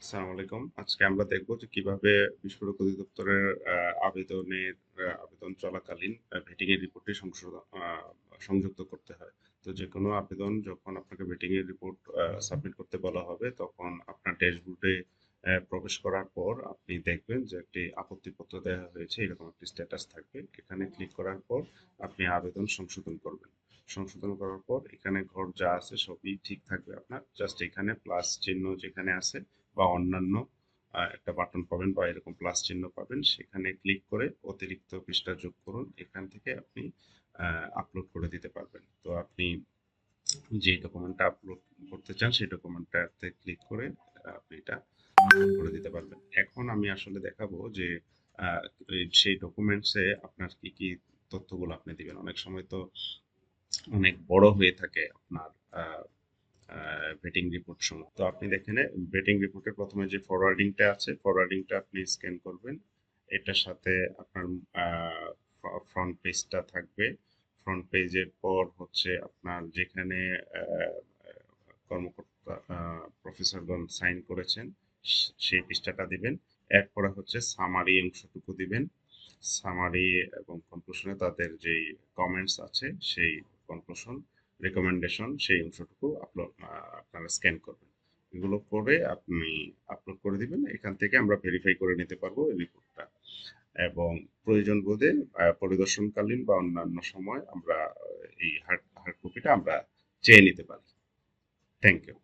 আসসালামু আলাইকুম। আজকে আমরা দেখব যে কিভাবে বিস্ফোরক অধিদপ্তরের আবেদন চলাকালীন ভেটিং এর রিপোর্টটি সংযুক্ত করতে হয়। তো যেকোনো আবেদন যখন আপনাকে ভেটিং এর রিপোর্ট সাবমিট করতে বলা হবে, তখন আপনার ড্যাশবোর্ডে প্রবেশ করার পর আপনি দেখবেন যে একটি আপত্তিপত্র দেওয়া হয়েছে, এরকম একটি স্ট্যাটাস থাকবে। এখানে ক্লিক করার পর আপনি আবেদন সংশোধন করবেন। সংশোধন করার পর এখানে ঘর যা আছে সবই ঠিক থাকবে আপনার। জাস্ট এখানে প্লাস চিহ্ন যেখানে আছে বা অন্যান্য একটা বাটন পাবেন বা এরকম প্লাস চিহ্ন পাবেন, সেখানে ক্লিক করে অতিরিক্ত পৃষ্ঠা যোগ করুন। এখান থেকে আপনি আপলোড করে দিতে পারবেন। তো আপনি যে ডকুমেন্টটা আপলোড করতে চান সেই ডকুমেন্টটাতে ক্লিক করে আপনি এটা আপলোড করে দিতে পারবেন। এখন আমি আসলে দেখাবো যে আহ, সেই ডকুমেন্টসে আপনার কি কি তথ্যগুলো আপনি দিবেন। অনেক সময় তো অনেক বড় হয়ে থাকে আপনার ভেটিং রিপোর্ট সমূহ। তো আপনি দেখেন ভেটিং রিপোর্টের প্রথমে যে ফরওয়ার্ডিংটা আছে, ফরওয়ার্ডিংটা আপনি স্ক্যান করবেন। এটার সাথে আপনার ফ্রন্ট পেজটা থাকবে। ফ্রন্ট পেজের পর হচ্ছে আপনার যেখানে কর্মকর্তা প্রফেসরগণ সাইন করেছেন সেই পৃষ্ঠাটা দিবেন। এরপরে হচ্ছে সামারি অংশটুকু দিবেন। সামারি এবং কনক্লুশনে তাদের যেই কমেন্টস আছে সেই কনক্লুশন রেকমেন্ডেশন সেই অংশটুকু আপনারা স্ক্যান করবেন। এগুলো করে আপনি আপলোড করে দিবেন। এখান থেকে আমরা ভেরিফাই করে নিতে পারবো এই রিপোর্টটা, এবং প্রয়োজন বোধে পরিদর্শনকালীন বা অন্যান্য সময় আমরা এই হার্ড হার্ড কপিটা আমরা চেয়ে নিতে পারি। Thank you.